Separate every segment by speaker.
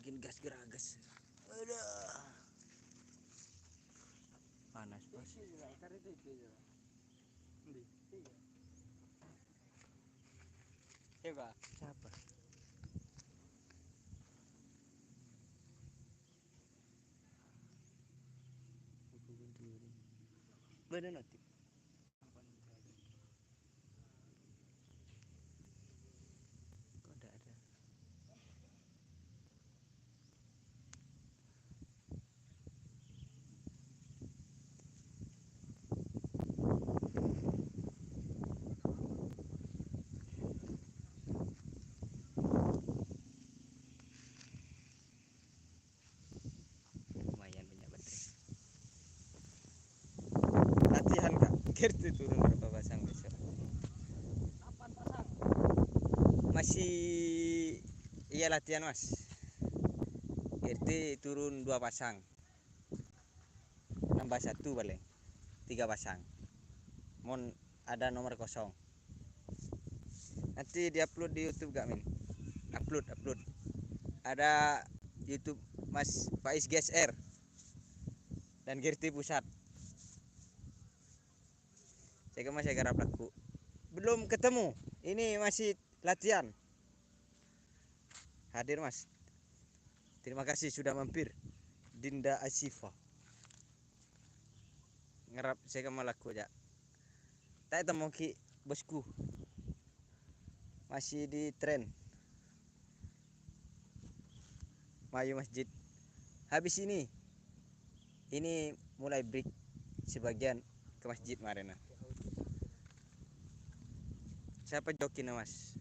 Speaker 1: makin gas geragas. Aduh. Panas bos.
Speaker 2: Siapa?
Speaker 1: Siapa? Bener nanti. Kok enggak ada? Lumayan banyak baterai. Latihan kak. Gerti turun berapa pasang besok?
Speaker 2: 8 pasang.
Speaker 1: Masih iya latihan mas. RT turun 2 pasang, nambah 1 paling 3 pasang. Mon ada nomor kosong. Nanti diupload di YouTube gak min? Upload. Ada YouTube Mas Faiz GSR dan Gerti Pusat. Saya garap laku. Belum ketemu. Ini masih latihan. Hadir mas. Terima kasih sudah mampir. Dinda Asifa. Ngerap saya laku aja. Tak temu ki bosku. Masih di tren. Mayu Masjid. Habis ini mulai break sebagian ke masjid Marena. Siapa jokinya mas?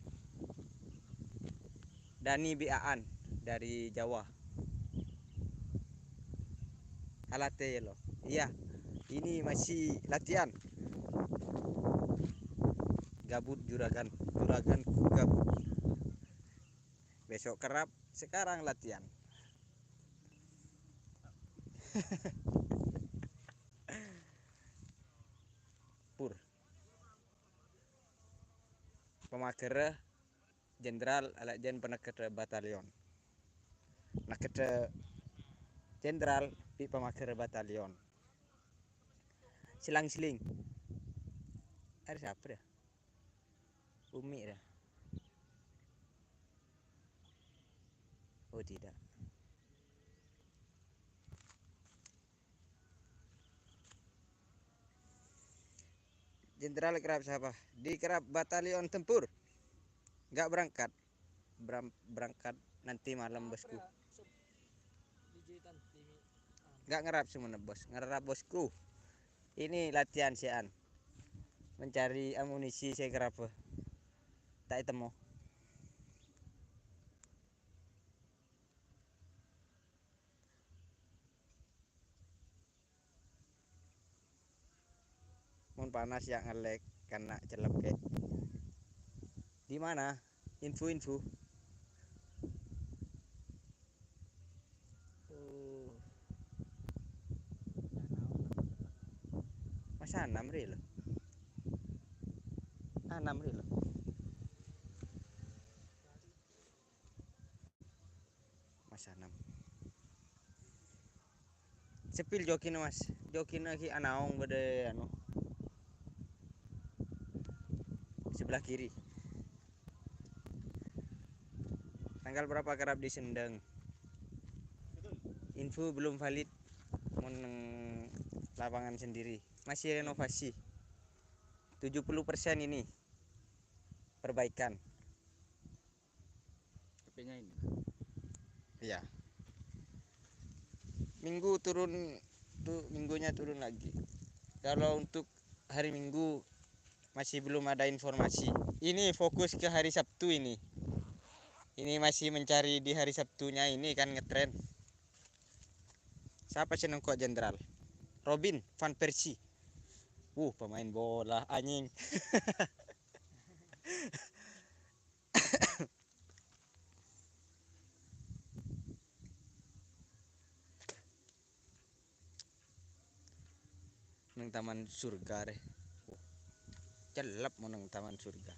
Speaker 1: Dani Biaan dari Jawa. Alate lo. Iya. Ini masih latihan. Gabut juragan gabut. Besok kerap, sekarang latihan. Pur. Pemakere Jenderal Alajen Penakere Batalion. Nakere Jenderal di Pemakere Batalion. Silang-siling. Ada siapa dah? Umi dah. Oh tidak. Jenderal kerap siapa? Di kerap Batalion Tempur. Enggak berangkat. Berangkat nanti malam bosku. Enggak ngerap semua bos. Ngerap bosku. Ini latihan sian. Mencari amunisi saya kerap. Tak temu. Mun panas yang ngelek karena celep. Di mana? Info. Oh. Masa 6 ril. 6 ril. Masa 6. Sepil jokin mas. Jokin lagi anaong bade anu. Sebelah kiri. Tanggal berapa kerap di Sendang? Info belum valid. Mun lapangan sendiri. Masih renovasi. 70% ini. Perbaikan.
Speaker 2: HP-nya ini.
Speaker 1: Iya. Minggunya turun lagi. Kalau untuk hari Minggu masih belum ada informasi. Ini fokus ke hari Sabtu ini. Ini masih mencari di hari Sabtunya ini kan ngetren. Siapa sih nengkok jenderal? Robin Van Persie. Pemain bola anjing. Neng taman surga deh. Celep mau neng taman surga.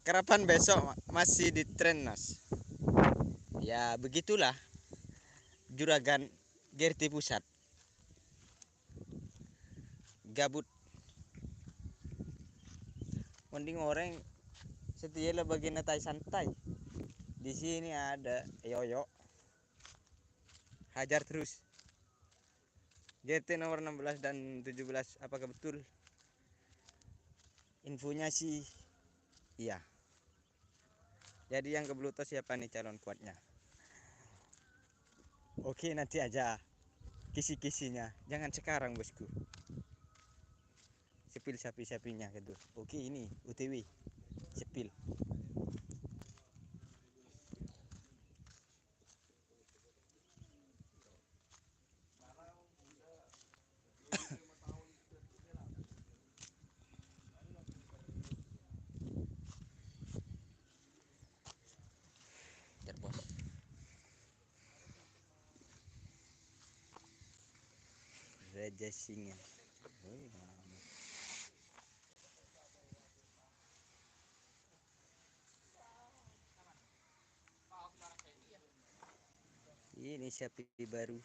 Speaker 1: Kerapan besok masih di tren mas. Ya begitulah juragan GRT Pusat. Gabut. Mending orang setia lah bagian natai santai. Di sini ada yoyo. Hajar terus. GRT nomor 16 dan 17 apakah betul? Infonya sih iya. Jadi yang ke Bluetooth siapa nih calon kuatnya? Oke, nanti aja kisi-kisinya. Jangan sekarang, bosku. Sepil sapi-sapinya gitu. Oke, ini UTW. Sepil. Bos. Raja Singa. Ini sapi baru.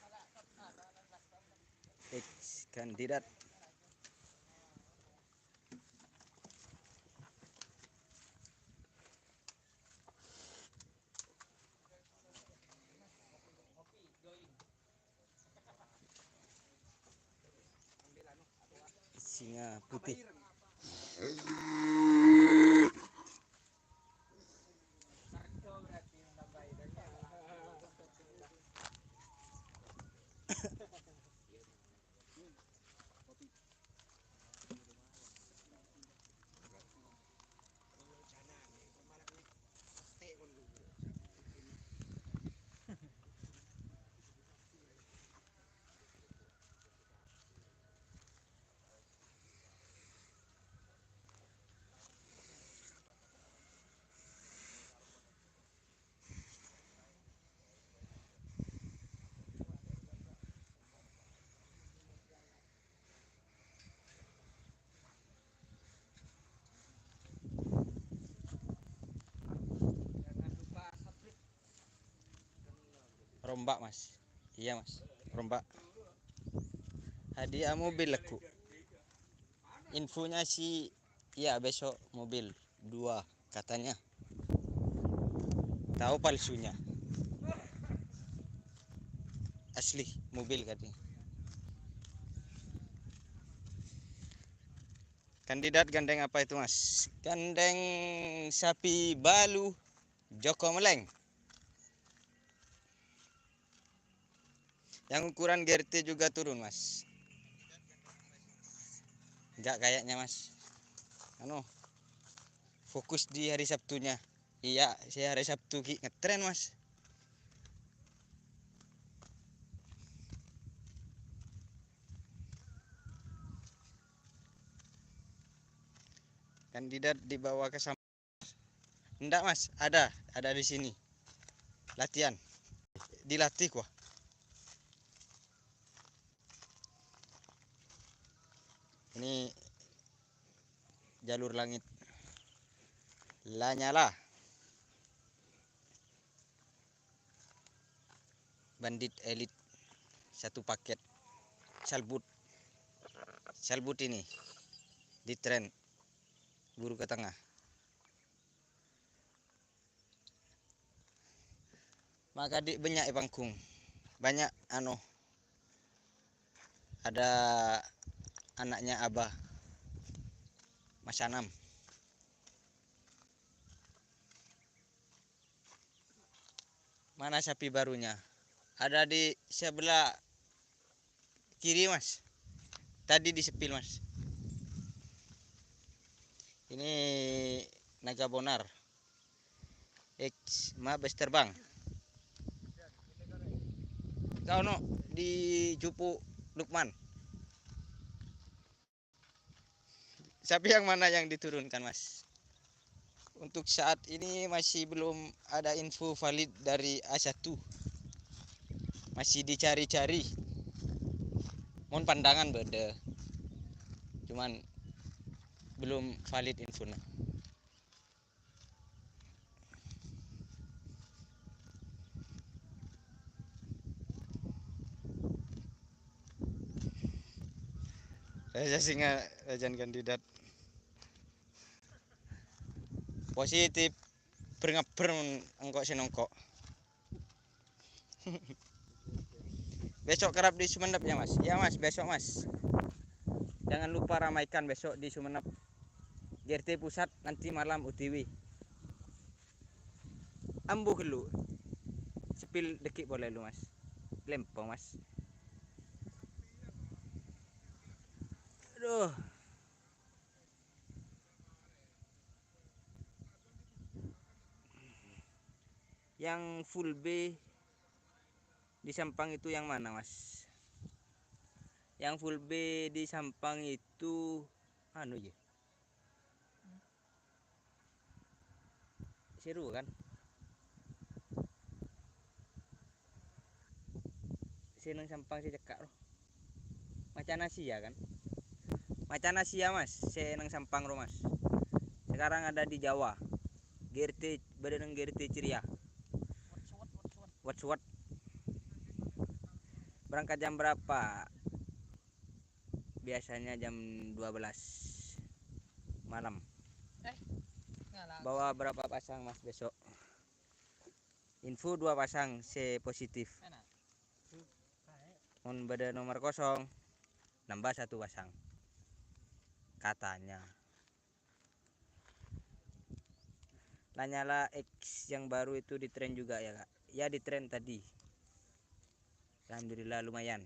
Speaker 1: Ex kandidat. Singa putih. Rombak, Mas. Iya, Mas. Rombak. Hadiah mobil aku. Infonya sih iya besok mobil 2 katanya. Tahu palsunya. Asli mobil katanya. Kandidat gandeng apa itu, Mas? Gandeng sapi balu Joko Meleng. Yang ukuran GRT juga turun, Mas. Enggak kayaknya, Mas. Fokus di hari Sabtunya. Iya, saya hari Sabtu ngetren, Mas. Kandidat dibawa ke sana. Enggak, Mas, ada di sini. Latihan. Dilatih kok. Ini jalur langit. Lanyala. Bandit elit satu paket. Salbut. Salbut ini di tren buru ke tengah. Maka di banyak pangkung. Banyak ada anaknya Abah Mas Anam. Mana sapi barunya? Ada di sebelah kiri, Mas. Tadi disepil, Mas. Ini naga bonar. X Mabes terbang. Kau no di Jupu Lukman. Sapi yang mana yang diturunkan, Mas? Untuk saat ini masih belum ada info valid dari A1. Masih dicari-cari. Mohon pandangan beda. Cuman belum valid infonya. Raja Singa Rajan kandidat positif berngeber engkok sinongkok. Besok kerap di Sumenep ya Mas? Ya Mas, besok Mas. Jangan lupa ramaikan besok di Sumenep. GRT Pusat nanti malam UTW. Ambuh lu. Sepil dekik boleh lu Mas. Lempong Mas. Aduh. Yang full B di Sampang itu yang mana Mas? Yang full B di Sampang itu anu ya? Seru kan? Seneng Sampang sih cekak loh. Macan Asia kan? Macan Asia Mas, seneng Sampang loh Mas. Sekarang ada di Jawa. GRT Badan GRT Ceria. What? Berangkat jam berapa? Biasanya jam 12 malam. Bawa berapa pasang Mas besok? Info 2 pasang C positif. Mun beda nomor kosong nambah 1 pasang. Katanya. Lanyala X yang baru itu di tren juga ya Kak? Ya di tren tadi. Alhamdulillah lumayan.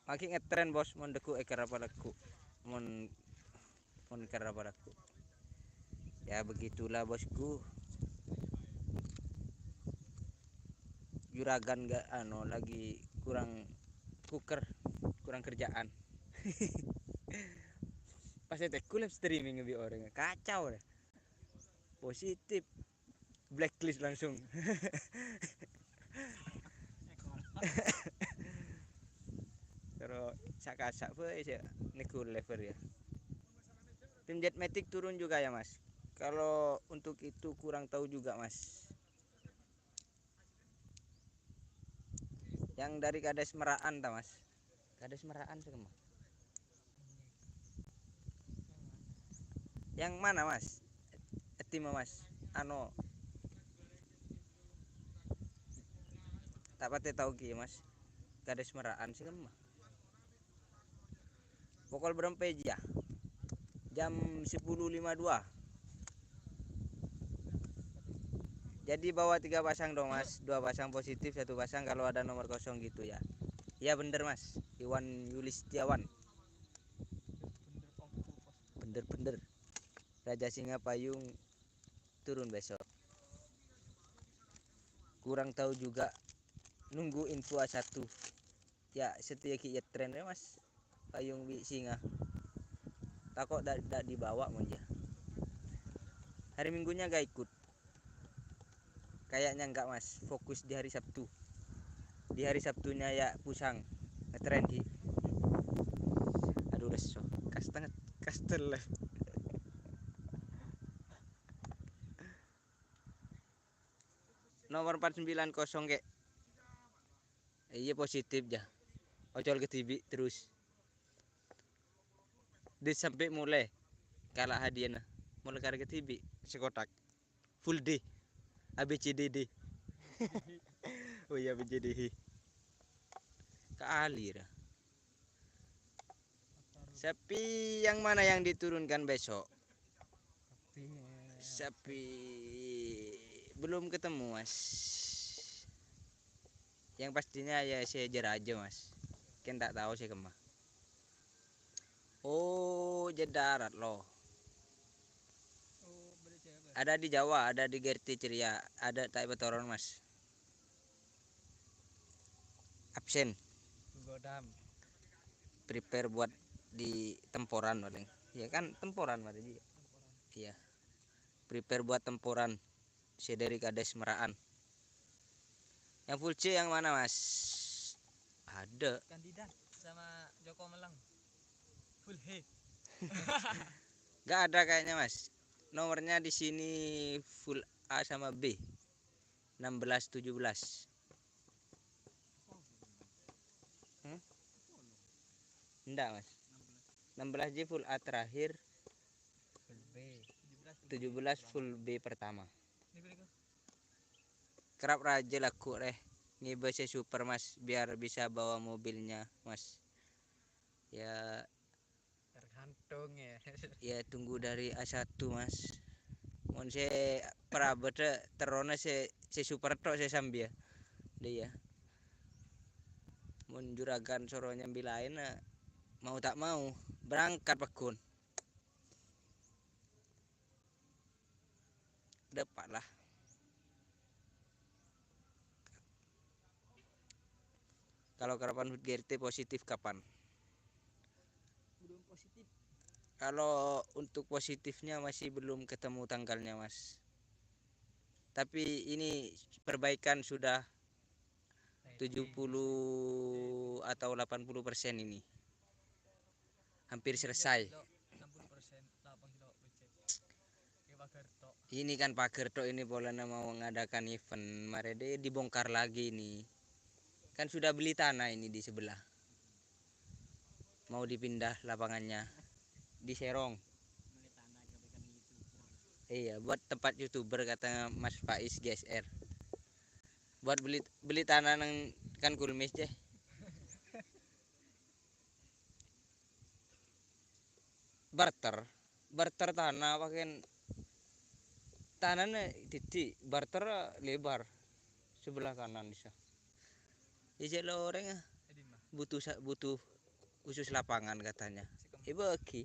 Speaker 1: Makin ngetren bos, mun deku ekar apa deku. Mun ekar apa deku. Ya begitulah bosku. Juragan gak lagi kurang kerjaan. Pas aku live streaming lebih orang kacau deh. Positif blacklist langsung. Terus sak sih niku lever ya. Tim Jetmatic turun juga ya Mas. Kalau untuk itu kurang tahu juga Mas. Yang dari Kades Meraan ta Mas? Kades Meraan semua. Yang mana Mas? Tim Mas. Tak pati tahu ki Mas. Kades Meraan sih mah. Pokok berapa ya? Jam 10.52. Jadi bawa 3 pasang dong Mas. 2 pasang positif, 1 pasang kalau ada nomor kosong gitu ya. Iya bener Mas. Iwan Yulistiawan. Bener. Raja Singa Payung turun besok. Kurang tahu juga. Nunggu info A1. Ya setia ki tren ya Mas. Payung Singa. Takut tidak dibawa monja. Hari Minggunya gak ikut. Kayaknya enggak Mas. Fokus di hari Sabtu. Di hari Sabtunya ya pusang. Ngetren ki. Aduh reso. Kastel. Nomor 490 kek. Iya positif ya. Ocol ke TV terus. Dia sampai mulai kalah hadiahnya. Mulai karena ke TV sekotak. Full D. ABCDD. Oh iya ABCDD. Kali dah. Sapi yang mana yang diturunkan besok? Sapi belum ketemu Mas. Yang pastinya ya saya jerat aja Mas. Kan tak tahu sih kemah. Oh jedarat loh. Ada di Jawa, ada di GRT Ceria, ada tak betoron Mas. Absen. Prepare buat di temporan paling. Ya kan temporan tadi. Iya. Prepare buat temporan. Saya dari Kades Meraan. Yang full C yang mana Mas? Ada.
Speaker 2: Kandidat sama Joko Melang. Full H.
Speaker 1: Gak ada kayaknya Mas. Nomornya di sini full A sama B. 16 17. Enggak mas, 16J full A terakhir,
Speaker 2: Full B.
Speaker 1: 17 full B pertama.
Speaker 2: Niku.
Speaker 1: Kerap raja laku deh. Ini base super mas, biar bisa bawa mobilnya mas. Ya
Speaker 2: Tergantung ya.
Speaker 1: ya tunggu dari A1 mas. Mon se perabot terona se super tok se sambia. Dia. Mon juragan soronya bilain mau tak mau berangkat pekun. Dapat lah. Kalau karapan Hut GRT positif kapan?
Speaker 2: Belum positif.
Speaker 1: Kalau untuk positifnya masih belum ketemu tanggalnya mas. Tapi ini perbaikan sudah 70 atau 80% ini. Hampir selesai.
Speaker 2: 60% 80%. Ke pagar tok.
Speaker 1: Ini kan Pak Gerto ini Bolana mau mengadakan event. Marede dibongkar lagi nih. Kan sudah beli tanah ini di sebelah. Mau dipindah lapangannya di Serong. Iya, buat tempat YouTuber kata Mas Faiz GSR. Buat beli tanah nang kan kulmis deh. Barter tanah pakai tanahnya titik barter lebar sebelah kanan bisa. Ijek lo orang butuh khusus lapangan katanya. Ibu bagi.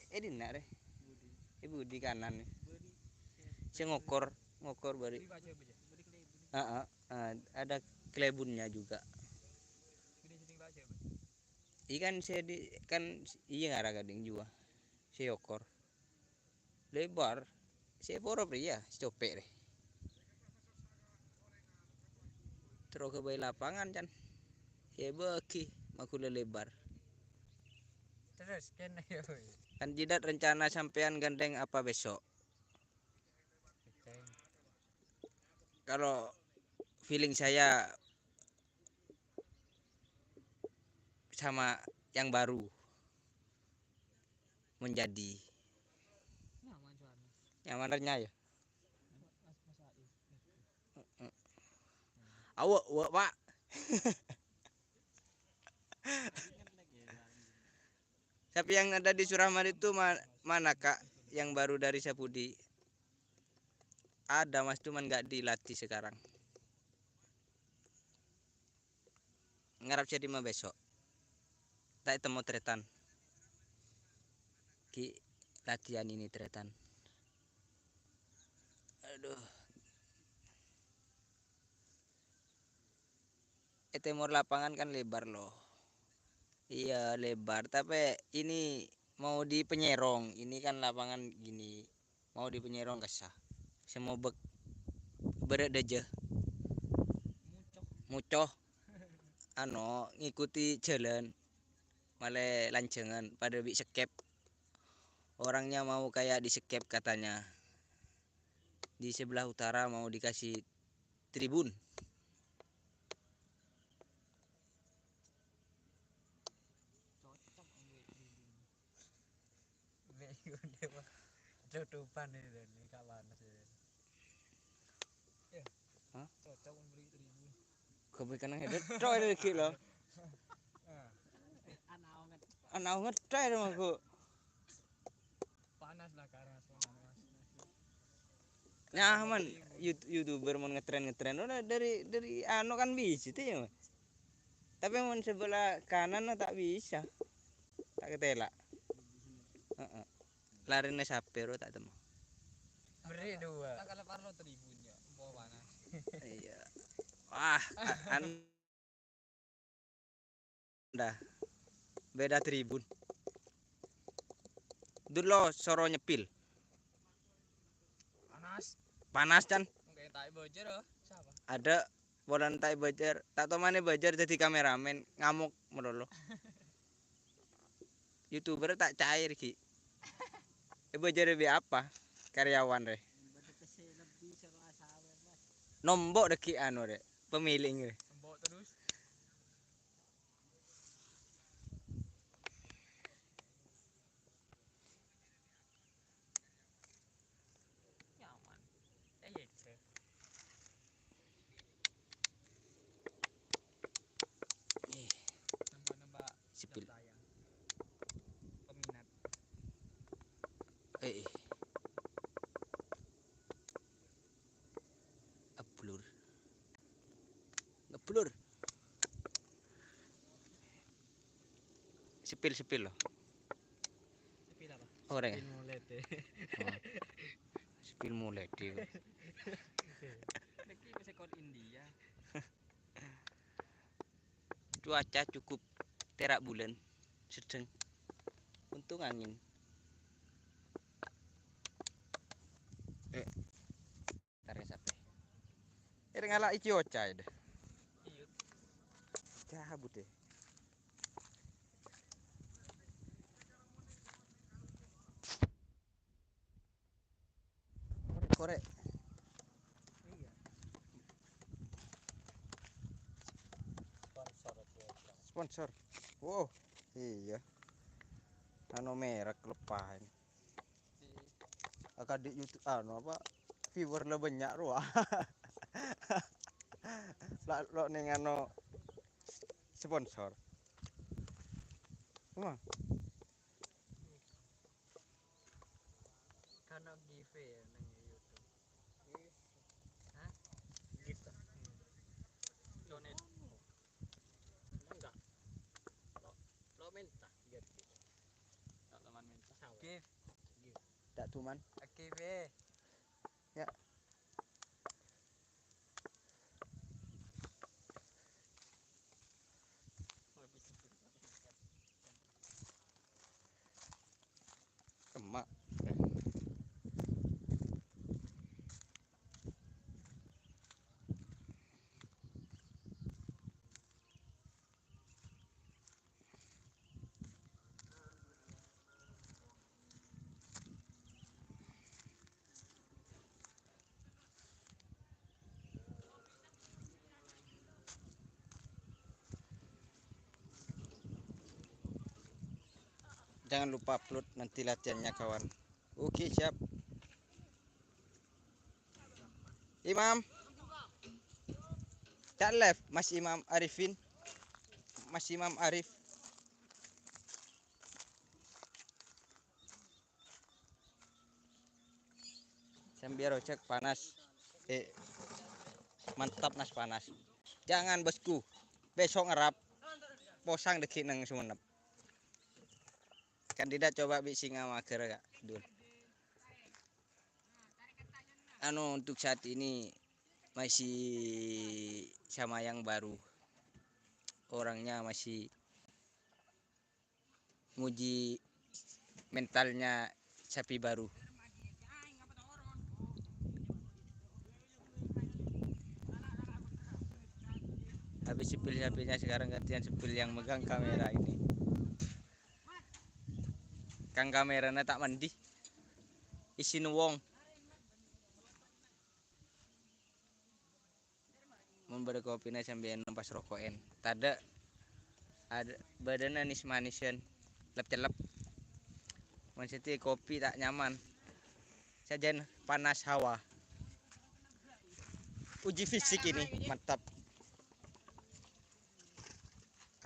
Speaker 1: Di nak deh. Ibu di kanan nih. Saya ngokor bari. Ada kelebunnya juga. Ikan saya di kan iya ngara gading juga. Saya okor. Lebar. Saya poro pria, copek deh. Terus ke bayi lapangan kan. Ya bagi makula lebar.
Speaker 2: Terus kan ya.
Speaker 1: Kan jidat rencana sampean gandeng apa besok? Kalau feeling saya sama yang baru menjadi yang mananya ya. Awak pak. Tapi yang ada di Suraman itu mana kak? Yang baru dari Sapudi? Ada mas, cuman nggak dilatih sekarang. Ngarap jadi mah besok. Tak temu tretan. Ki latihan ini tretan. Aduh. Timur lapangan kan lebar loh. Iya lebar, tapi ini mau di Penyerong. Ini kan lapangan gini. Mau di Penyerong kesah. Semua berat aja. Mucoh. Ngikuti jalan. Malah lancengan pada bi skep. Orangnya mau kayak di skep katanya. Di sebelah utara mau dikasih tribun.
Speaker 2: Tutupan itu nih kawan sih.
Speaker 1: Hah?
Speaker 2: Cocok memberi tribun.
Speaker 1: Kebaikan yang hebat, coy dari kilo. Anak ngecoy dong aku.
Speaker 2: Panas lah karena suasana mas.
Speaker 1: Nyaman YouTuber mau ngetren udah dari kan bisa tuh ya. Tapi mau sebelah kanan tak bisa. Tak ketela. Larinya sapero tak temu.
Speaker 2: Beri dua. Tak kalau parlo tribunnya, bawa panas.
Speaker 1: Iya. Wah, Anda beda tribun. Dulu soro nyepil. Panas kan?
Speaker 2: Kayak tai bocor loh. Siapa?
Speaker 1: Ada bolan tai bajar. Tak tahu mana bajar jadi kameramen ngamuk melulu. YouTuber tak cair ki. Bajar lebih apa? Karyawan re. Nombok deki anu re. Pemilik re.
Speaker 2: Sembok terus.
Speaker 1: Blur. Sepil loh.
Speaker 2: Sepil apa?
Speaker 1: Orang.
Speaker 2: Sepil mulete.
Speaker 1: Sepil mulete.
Speaker 2: Lagi bisa kod India.
Speaker 1: Cuaca cukup terak bulan sedang. Untung angin. Tarik sampai. Ngalah iki oca deh.
Speaker 2: Iya.
Speaker 1: Cabut deh. Korek.
Speaker 2: Iya.
Speaker 1: Sponsor. Wow. Iya. Nano merek lepahan. Akak di YouTube apa? Viewer lo banyak ruah. Lo ning ano sponsor. Cuma
Speaker 2: Karena give ya nang YouTube. Hah? Give. Donate. Enggak. Lo minta. Gitu. Tak teman minta. Give.
Speaker 1: tak cuman.
Speaker 2: Give.
Speaker 1: Ya. Emak. Jangan lupa upload nanti latihannya kawan. Oke, siap. Imam. Cak left Mas Imam Arifin. Mas Imam Arif. Sambil cek panas. Mantap nas panas. Jangan bosku. Besok ngerap. Posang dekik nang Sumenep. Kandidat coba bi singa mager Kak Dul. Untuk saat ini masih sama yang baru. Orangnya masih nguji mentalnya sapi baru. Habis sepil-sepilnya sekarang gantian sepil yang megang kamera ini. Kang kameranya tak mandi. Isin wong. Memberi kopinya sambil nempas rokoken. Tada ada badannya manis-manisan. Lep-celep. Maksudnya kopi tak nyaman. Sajian panas hawa. Uji fisik ini mantap.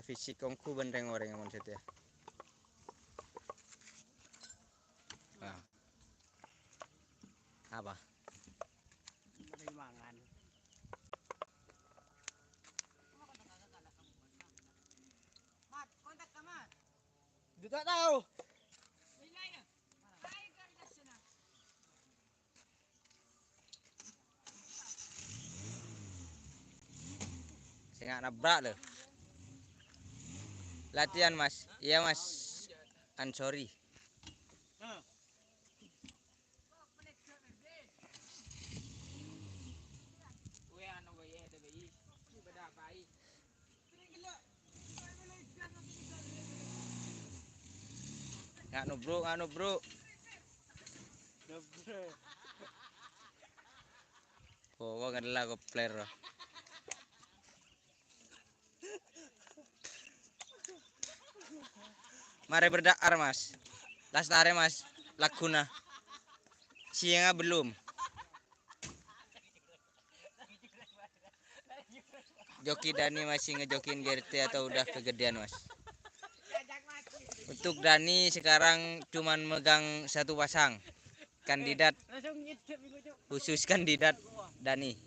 Speaker 1: Fisik kongku benteng orang yang maksudnya. Nah. Apa?
Speaker 2: Mangan. Mat, kontak ka Mat.
Speaker 1: Tidak tahu. Saya nggak nabrak loh. Latihan mas. Iya mas. Sorry. Nganu bro. Oh, kok adalah kopler. Mari berdakar mas. Lastare mas. Laguna. Siangnya belum. Joki Dani masih ngejokin GRT atau udah kegedean mas? Untuk Dani sekarang cuman megang satu pasang. Kandidat khusus kandidat Dani.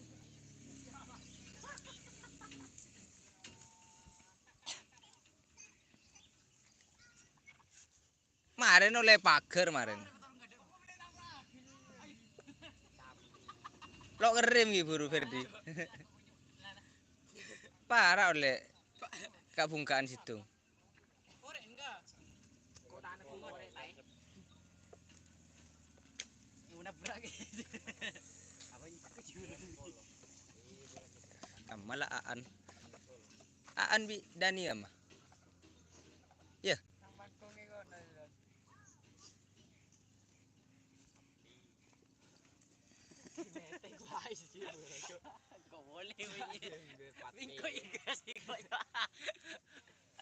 Speaker 1: Kemarin oleh pagar kemarin. Lo ngerem gitu Buru Ferdi. Parah oleh kabungkaan situ. Malah Aan bi Dani ama. Ya.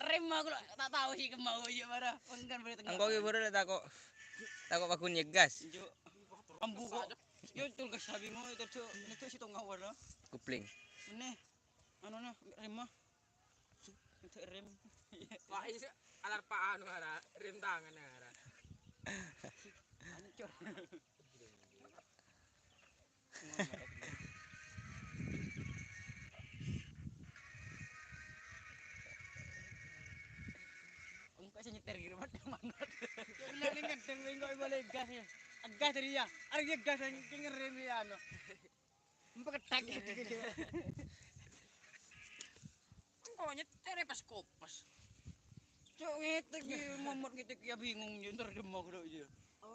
Speaker 3: Rem aku tak tahu sih kemau aja mana. Enggan boleh tengah.
Speaker 1: Angko ki Buru takok aku nyegas.
Speaker 3: Ambu kok. Yo tul ke sabi mau itu si tengah warna.
Speaker 1: Kupling.
Speaker 3: Ini anu nah rem mah. Itu rem.
Speaker 2: Wah, ini alar pak anu ara, rem tangan ara.
Speaker 3: Hancur. Engkau sih nyetir gitu mana? Ya benar nih ngedeng engkau boleh gas ya. Gas tadi ya. Ada gas yang ngerem ya anu. Empat ketek gitu. Engkau nyetir pas kopas. Cok ngetek momot ngetek ya bingung nyetir demok udah aja.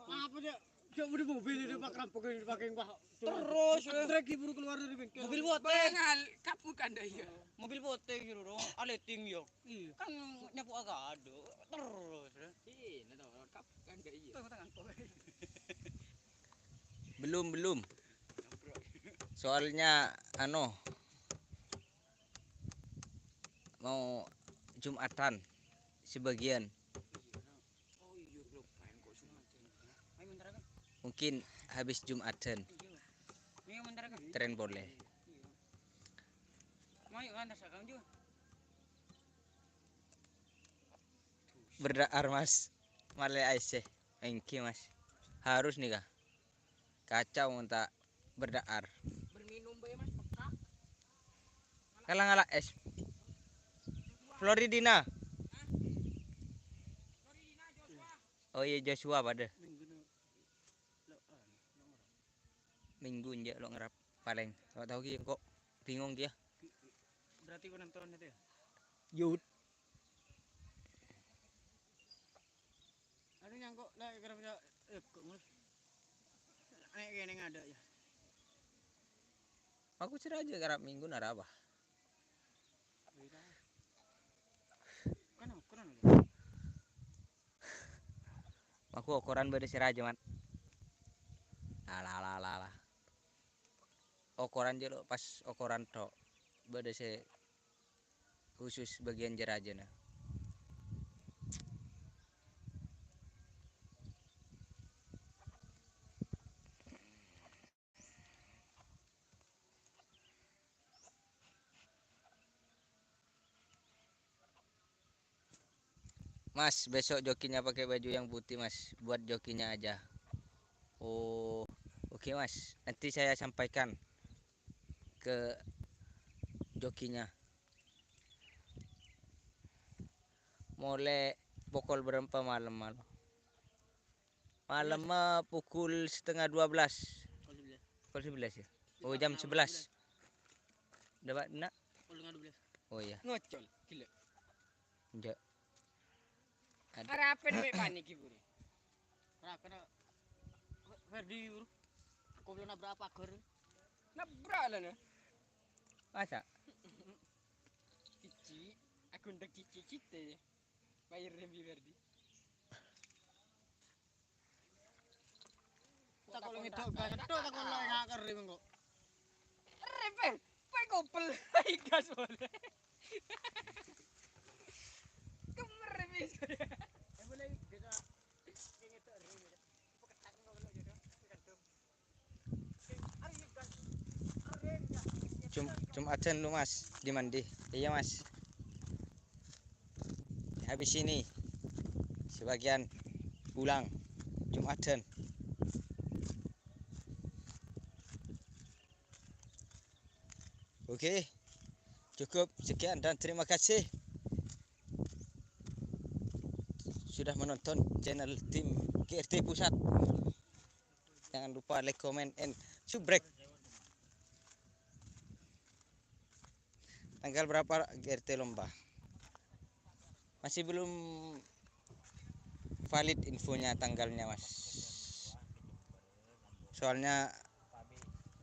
Speaker 4: Apa dia? Dia udah mobil itu pak rampok ini pakai pak.
Speaker 3: Terus
Speaker 4: Trek buru keluar dari bengkel.
Speaker 3: mobil bote.
Speaker 2: Bengal kapu kan dah ya.
Speaker 3: Mobil bote gitu dong. Aleting yo.
Speaker 4: Iya.
Speaker 3: Kan nyapu agak ada. Terus.
Speaker 2: Ini tuh kapu kan dah iya.
Speaker 3: Tangan kau.
Speaker 1: Belum. Soalnya mau Jumatan sebagian.
Speaker 2: Oh iya belum main kok cuma.
Speaker 3: Ayo bentar kan.
Speaker 1: Mungkin habis Jumatan
Speaker 3: Ayo bentar kan.
Speaker 1: tren boleh.
Speaker 3: Mau yuk kan sakam juga.
Speaker 1: Berdaar Mas. Male Aisyah. Engki Mas. Harus nih kah? Kacau minta berdaar.
Speaker 2: Berminum bae Mas pekak.
Speaker 1: Kalang es. Floridina. Oh iya Joshua pada. Minggu aja lo ngerap paling. Kalau tahu ki kok bingung dia.
Speaker 3: Berarti kau nonton itu ya?
Speaker 1: Yud.
Speaker 3: Aduh nyangkut lah kira-kira kok mulus. Nek kene ngada ya.
Speaker 1: Aku cerah aja garap minggu nara apa?
Speaker 3: Kan.
Speaker 1: Aku ukuran bersih aja man. Lah. Ukuran aja lo pas ukuran tok. Bersih khusus bagian jeraja nah. Mas, besok jokinya pakai baju yang putih Mas, buat jokinya aja. Oh, oke Mas. Nanti saya sampaikan ke jokinya. Mulai pukul berapa malam? Malam pukul setengah 12. Pukul 11 ya? Oh jam 11. Dapat nak? Oh iya.
Speaker 3: Ngocol, gila.
Speaker 1: Enggak.
Speaker 3: Harapan baik panik ibu. Harapan Ferdi bro. Kau belum nabrak pagar.
Speaker 2: Nabrak lah nah.
Speaker 1: Masa?
Speaker 3: Cici, aku ndak cici cite. Bayar Rembi Ferdi. Tak kalau ngedok gas, tak kalau yang kerim kok.
Speaker 2: Rem, pai kopel, pai gas boleh. Kemeremis.
Speaker 3: Boleh beda. Ngedok rem. Peketak kau kalau gitu. Gantung. Hari gas. Rem ya.
Speaker 1: Jumatan lu Mas, di mandi. Iya Mas. Habis ini sebagian pulang Jumatan. Oke. Cukup sekian dan terima kasih sudah menonton channel tim GRT Pusat. Jangan lupa like, comment, and subscribe. Tanggal berapa GRT lomba? Masih belum valid infonya tanggalnya, Mas. Soalnya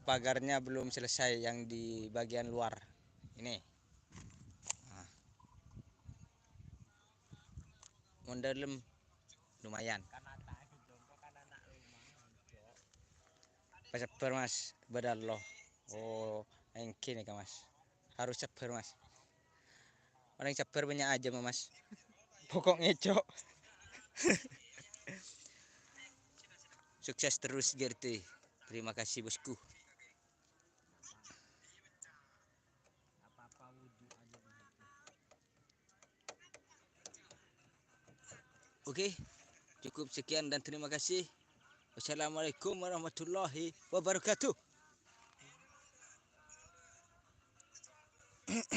Speaker 1: pagarnya belum selesai yang di bagian luar. Ini. Nah. Dalam lumayan. Ceper Mas, badalloh. Oh, engke nih Mas. Harus ceper Mas. Orang ceper banyak aja Mas. Pokoknya cok. Sukses terus GRT. Terima kasih bosku. Oke, cukup sekian dan terima kasih. Wassalamualaikum warahmatullahi wabarakatuh.